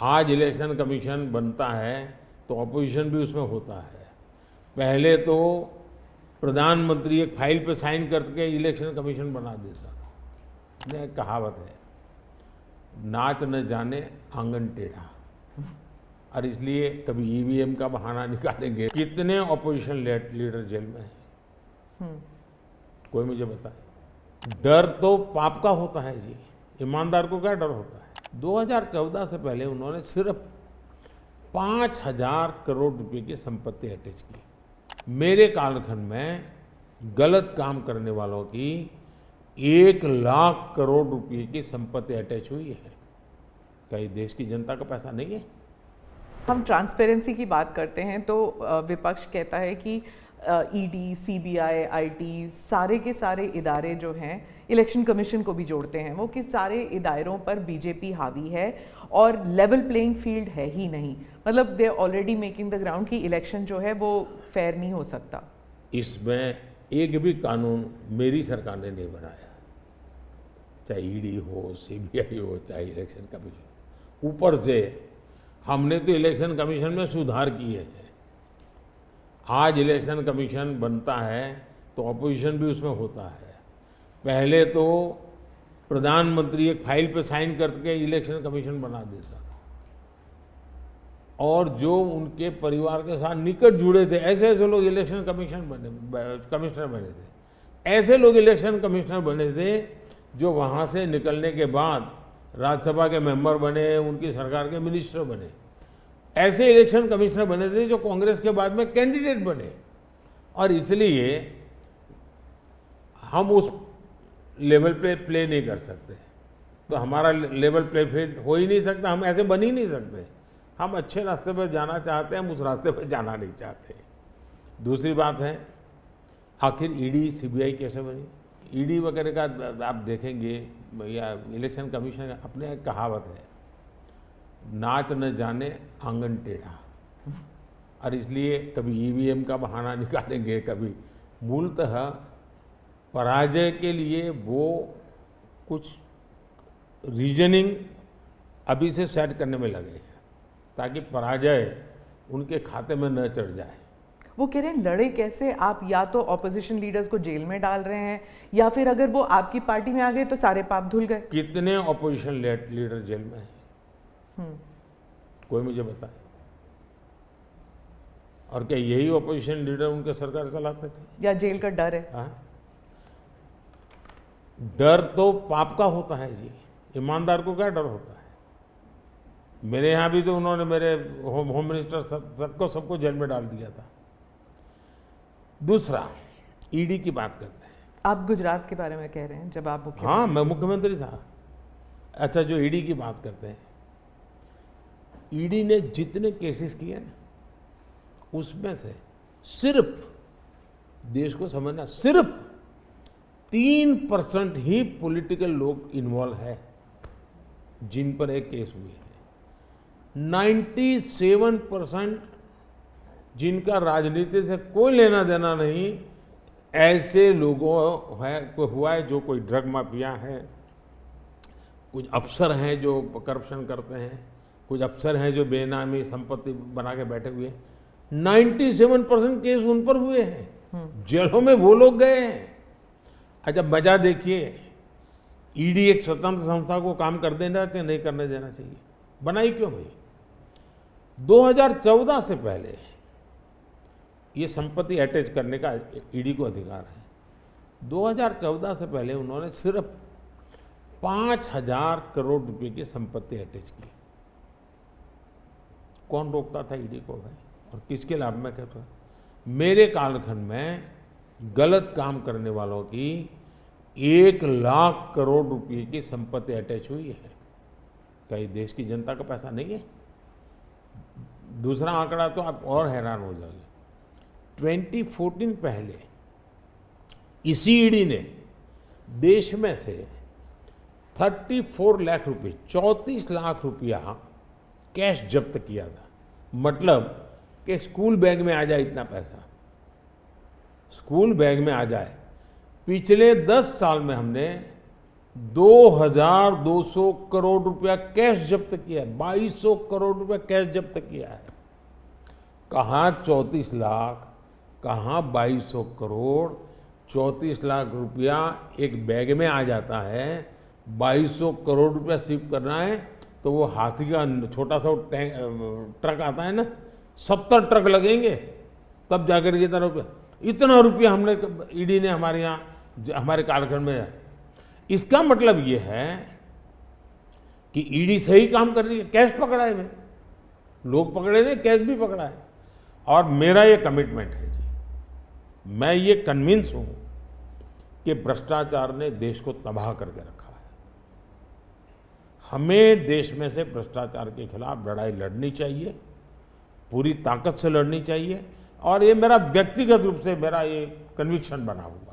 आज election commission बनता है तो ऑपोजिशन भी उसमें होता है। पहले तो प्रधानमंत्री एक फाइल पे साइन करके इलेक्शन कमीशन बना देता था। एक कहावत है, नाच न जाने आंगन टेढ़ा, और इसलिए कभी ईवीएम का बहाना निकालेंगे। कितने ऑपोजिशन लीडर जेल में हैं? कोई मुझे बताए। डर तो पाप का होता है जी, ईमानदार को क्या डर होता है। 2014 से पहले उन्होंने सिर्फ 5,000 करोड़ रुपए की संपत्ति अटैच की। मेरे कालखंड में गलत काम करने वालों की 1 लाख करोड़ रुपए की संपत्ति अटैच हुई है। क्या ये देश की जनता का पैसा नहीं है? हम ट्रांसपेरेंसी की बात करते हैं तो विपक्ष कहता है कि ईडी, सीबीआई, आईटी, सारे के सारे इदारे जो हैं, इलेक्शन कमीशन को भी जोड़ते हैं वो, कि सारे इदारों पर बीजेपी हावी है और लेवल प्लेइंग फील्ड है ही नहीं। मतलब they already making the ground कि इलेक्शन जो है वो फेयर नहीं हो सकता। इसमें एक भी कानून मेरी सरकार ने नहीं बनाया, चाहे ईडी हो, सीबीआई हो, चाहे इलेक्शन कमीशन। ऊपर से हमने तो इलेक्शन कमीशन में सुधार किए हैं। आज इलेक्शन कमीशन बनता है तो ऑपोजिशन भी उसमें होता है। पहले तो प्रधानमंत्री एक फाइल पे साइन करके इलेक्शन कमीशन बना देता था, और जो उनके परिवार के साथ निकट जुड़े थे ऐसे ऐसे लोग इलेक्शन कमिश्नर बने थे। ऐसे लोग इलेक्शन कमिश्नर बने थे जो वहाँ से निकलने के बाद राज्यसभा के मेंबर बने, उनकी सरकार के मिनिस्टर बने। ऐसे इलेक्शन कमिश्नर बने थे जो कांग्रेस के बाद में कैंडिडेट बने, और इसलिए हम उस लेवल पे प्ले नहीं कर सकते। तो हमारा लेवल प्ले फील्ड हो ही नहीं सकता, हम ऐसे बन ही नहीं सकते। हम अच्छे रास्ते पर जाना चाहते हैं, हम उस रास्ते पर जाना नहीं चाहते। दूसरी बात है, आखिर ईडी सीबीआई कैसे बनी? ईडी वगैरह का आप देखेंगे या इलेक्शन कमीशन का अपने एक कहावत है, नाच न जाने आंगन टेढ़ा, और इसलिए कभी ईवीएम का बहाना निकालेंगे, कभी। मूलतः पराजय के लिए वो कुछ रीजनिंग अभी से सेट करने में लगे हैं ताकि पराजय उनके खाते में न चढ़ जाए। वो कह रहे हैं लड़े कैसे आप? या तो ऑपोजिशन लीडर्स को जेल में डाल रहे हैं, या फिर अगर वो आपकी पार्टी में आ गए तो सारे पाप धुल गए। कितने ऑपोजिशन लीडर जेल में हैं? कोई मुझे बताए। और क्या यही ऑपोजिशन लीडर उनके सरकार चलाते थे? या जेल का डर है? हाँ? डर तो पाप का होता है जी, ईमानदार को क्या डर होता है। मेरे यहाँ भी तो उन्होंने मेरे होम मिनिस्टर सबको जेल में डाल दिया था। दूसरा, ईडी की बात करते हैं। आप गुजरात के बारे में कह रहे हैं जब आप मुख्यमंत्री? हाँ, मैं मुख्यमंत्री था। अच्छा, जो ईडी की बात करते हैं, ईडी ने जितने केसेस किए ना, उसमें से सिर्फ, देश को समझना, सिर्फ 3% ही पॉलिटिकल लोग इन्वॉल्व है जिन पर एक केस हुए हैं। 97% जिनका राजनीति से कोई लेना देना नहीं, ऐसे लोगों है को हुआ है जो कोई ड्रग माफिया है, कुछ अफसर हैं जो करप्शन करते हैं, कुछ अफसर हैं जो बेनामी संपत्ति बना के बैठे हुए हैं। 97% केस उन पर हुए हैं, जेलों में वो लोग गए हैं। अच्छा, मजा देखिए, ईडी एक स्वतंत्र संस्था को काम कर देना चाहिए, नहीं करने देना चाहिए? बनाई क्यों भाई? 2014 से पहले ये संपत्ति अटैच करने का ईडी को अधिकार है। 2014 से पहले उन्होंने सिर्फ 5,000 करोड़ रुपए की संपत्ति अटैच की। कौन रोकता था ईडी को भाई? और किसके लाभ में कहता था? मेरे कालखंड में गलत काम करने वालों की 1 लाख करोड़ रुपए की संपत्ति अटैच हुई है। क्या ये देश की जनता का पैसा नहीं है? दूसरा आंकड़ा तो आप और हैरान हो जाओगे। 2014 पहले इसी ईडी ने देश में से 34 लाख रुपए, 34 लाख रुपया कैश जब्त किया था। मतलब कि स्कूल बैग में आ जाए इतना पैसा, स्कूल बैग में आ जाए। पिछले 10 साल में हमने 2200 करोड़ रुपया कैश जब्त किया है, 2200 करोड़ रुपया कैश जब्त किया है। कहाँ 34 लाख, कहाँ 2200 करोड़, 34 लाख रुपया एक बैग में आ जाता है, 2200 करोड़ रुपया शिफ्ट करना है तो वो हाथी का छोटा सा ट्रक आता है ना, 70 ट्रक लगेंगे तब जाकर के इतना रुपया हमने ईडी ने हमारे यहाँ हमारे कालखंड में। इसका मतलब ये है कि ईडी सही काम कर रही है, कैश पकड़ा है, लोग पकड़े नहीं, कैश भी पकड़ा है। और मेरा ये कमिटमेंट है जी, मैं ये कन्विंस हूं कि भ्रष्टाचार ने देश को तबाह करके रखा है। हमें देश में से भ्रष्टाचार के खिलाफ लड़ाई लड़नी चाहिए, पूरी ताकत से लड़नी चाहिए, और ये मेरा व्यक्तिगत रूप से मेरा ये कन्विक्शन बना हुआ है।